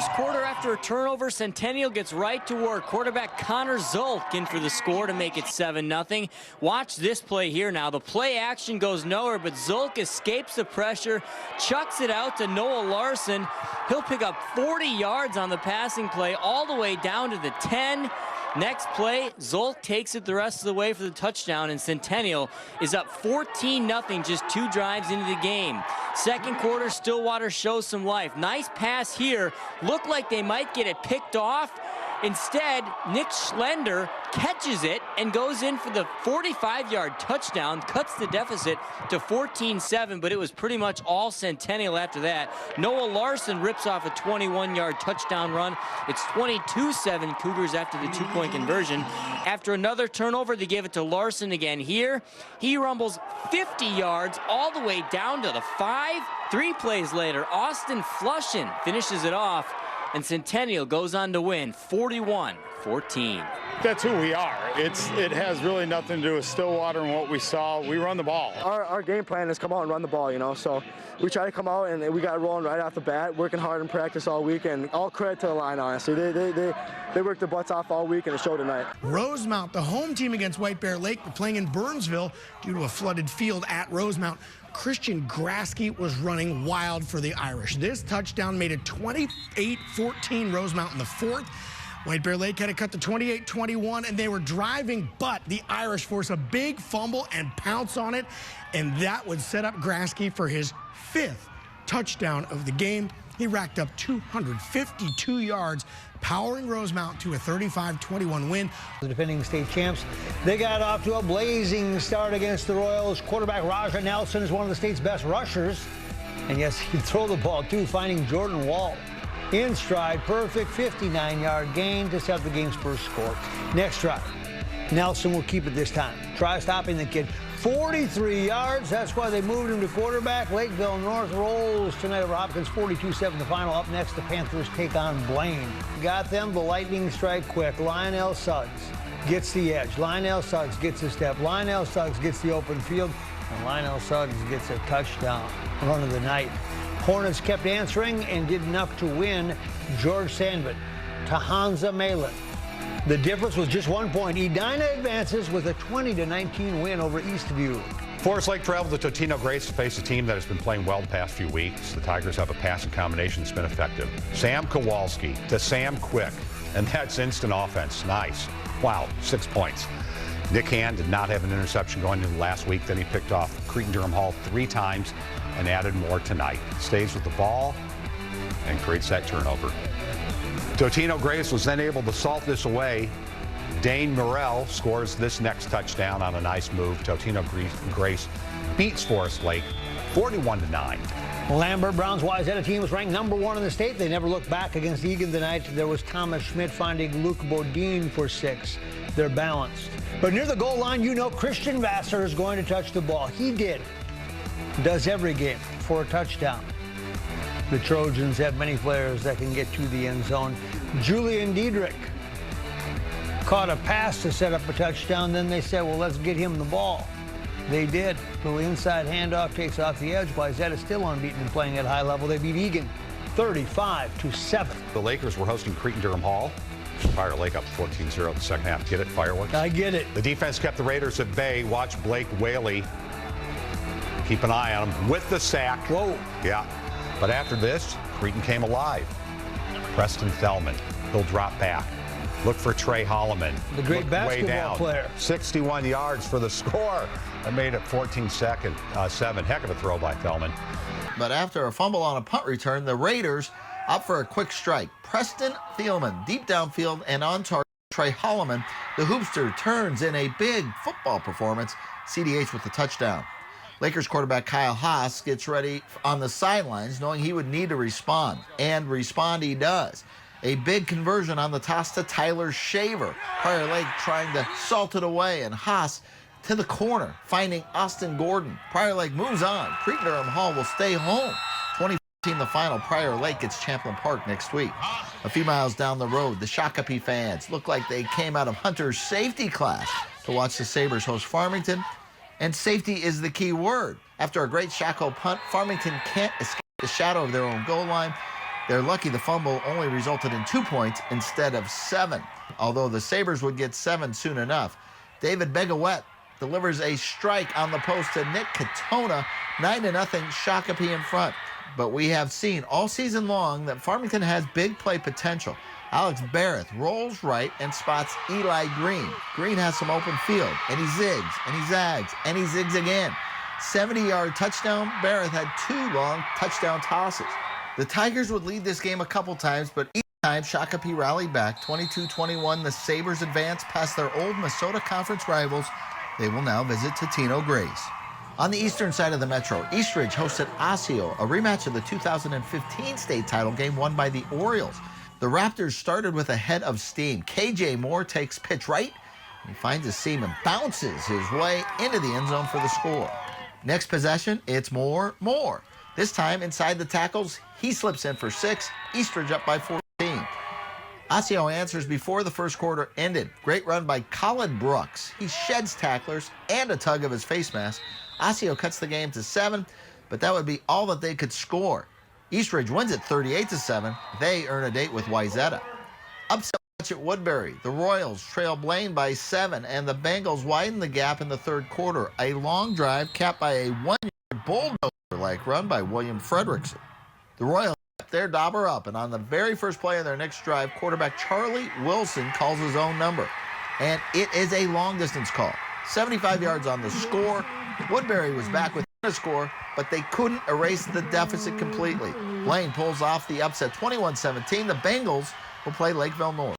first quarter after a turnover, Centennial gets right to work. Quarterback Connor Zulk in for the score to make it 7-0. Watch this play here now. The play action goes nowhere, but Zulk escapes the pressure, chucks it out to Noah Larson. He'll pick up 40 yards on the passing play all the way down to the 10. Next play, Zulk takes it the rest of the way for the touchdown, and Centennial is up 14-0 just 2 drives into the game. Second quarter, Stillwater shows some life. Nice pass here. Looked like they might get it picked off. Instead, Nick Schlender catches it and goes in for the 45-yard touchdown, cuts the deficit to 14-7, but it was pretty much all Centennial after that. Noah Larson rips off a 21-yard touchdown run. It's 22-7 Cougars after the 2-point conversion. After another turnover, they give it to Larson again here. He rumbles 50 yards all the way down to the 5. 3 plays later, Austin Flushin finishes it off, and Centennial goes on to win 41-14. That's who we are. It has really nothing to do with Stillwater and what we saw. We run the ball. Our game plan is come out and run the ball, you know. So we try to come out and we got rolling right off the bat, working hard in practice all week, and all credit to the line, honestly. They worked their butts off all week, and it showed tonight. Rosemount, the home team against White Bear Lake, were playing in Burnsville due to a flooded field at Rosemount. Christian Grasky was running wild for the Irish. This touchdown made it 28-14 Rosemount in the 4th. White Bear Lake had to cut to 28-21, and they were driving, but the Irish force a big fumble and pounce on it, and that would set up Grasky for his 5th touchdown of the game. He racked up 252 yards, powering Rosemount to a 35-21 win. The defending state champs, they got off to a blazing start against the Royals. Quarterback Raja Nelson is one of the state's best rushers. And yes, he'd throw the ball too, finding Jordan Wall in stride. Perfect 59-yard gain to set up the game's first score. Next drive, Nelson will keep it this time. Try stopping the kid. 43 yards. That's why they moved him to quarterback. Lakeville North rolls tonight over Hopkins. 42-7 the final. Up next, the Panthers take on Blaine. Got them the lightning strike quick. Lionel Suggs gets the edge. Lionel Suggs gets a step. Lionel Suggs gets the open field. And Lionel Suggs gets a touchdown. Run of the night. Hornets kept answering and did enough to win. George Sandvin to Hansa Malin. The difference was just 1 point. Edina advances with a 20-19 win over Eastview. Forest Lake traveled to Totino-Grace to face a team that has been playing well the past few weeks. The Tigers have a passing combination that's been effective. Sam Kowalski to Sam Quick, and that's instant offense. Nice. Wow, 6 points. Nick Hand did not have an interception going into last week. Then he picked off Cretin-Derham Hall 3 times and added more tonight. Stays with the ball and creates that turnover. Totino-Grace was then able to salt this away. Dane Morrell scores this next touchdown on a nice move. Totino-Grace beats Forest Lake 41-9. Lambert Brown's Wayzata team was ranked #1 in the state. They never looked back against Eagan tonight. There was Thomas Schmidt finding Luke Bodine for 6. They're balanced. But near the goal line, you know Christian Vassar is going to touch the ball. He did. Does every game for a touchdown. The Trojans have many players that can get to the end zone. Julian Diedrich caught a pass to set up a touchdown. Then they said, well, let's get him the ball. They did. Little inside handoff takes off the edge. Wayzata still unbeaten and playing at high level. They beat Eagan 35-7. The Lakers were hosting Cretin-Derham Hall. Fire Lake up 14-0 the second half. Get it? Fireworks? I get it. The defense kept the Raiders at bay. Watch Blake Whaley. Keep an eye on him with the sack. Whoa. Yeah. But after this, Cretin came alive. Preston Thelman. He'll drop back. Look for Trey Holloman. The great basketball way down. Player. 61 yards for the score. That made it 14-7. Heck of a throw by Thelman. But after a fumble on a punt return, the Raiders up for a quick strike. Preston Thielman deep downfield and on target. Trey Holloman, the hoopster, turns in a big football performance. CDH with the touchdown. Lakers quarterback Kyle Haas gets ready on the sidelines, knowing he would need to respond. And respond he does. A big conversion on the toss to Tyler Shaver. Prior Lake trying to salt it away, and Haas to the corner, finding Austin Gordon. Prior Lake moves on. Cretin-Derham Hall will stay home. 2014 the final. Prior Lake gets Champlin Park next week. A few miles down the road, the Shakopee fans look like they came out of Hunter's safety class to watch the Sabres host Farmington. And safety is the key word. After a great Shako punt, Farmington can't escape the shadow of their own goal line. They're lucky the fumble only resulted in 2 points instead of 7, although the Sabres would get 7 soon enough. David Begawet delivers a strike on the post to Nick Katona, 9-0 Shakopee in front. But we have seen all season long that Farmington has big play potential. Alex Barrett rolls right and spots Eli Green. Green has some open field, and he zigs, and he zags, and he zigs again. 70-yard touchdown. Barrett had 2 long touchdown tosses. The Tigers would lead this game a couple times, but each time Shakopee rallied back. 22-21, the Sabres advance past their old Minnesota Conference rivals. They will now visit Totino-Grace. On the eastern side of the Metro, Eastridge hosted Osseo, a rematch of the 2015 state title game won by the Orioles. The Raptors started with a head of steam. KJ Moore takes pitch right. He finds a seam and bounces his way into the end zone for the score. Next possession, it's Moore. This time inside the tackles, he slips in for 6. Eastridge up by 14. Osseo answers before the first quarter ended. Great run by Colin Brooks. He sheds tacklers and a tug of his face mask. Osseo cuts the game to 7, but that would be all that they could score. Eastridge wins it 38-7. They earn a date with Wayzata. Upset at Woodbury. The Royals trail Blaine by 7, and the Bengals widen the gap in the third quarter. A long drive capped by a 1-yard bulldozer-like run by William Fredrickson. The Royals kept their dauber up, and on the very first play of their next drive, quarterback Charlie Wilson calls his own number. And it is a long-distance call. 75 yards on the score. Woodbury was back within a score, but they couldn't erase the deficit completely. Blaine pulls off the upset 21-17. The Bengals will play Lakeville North.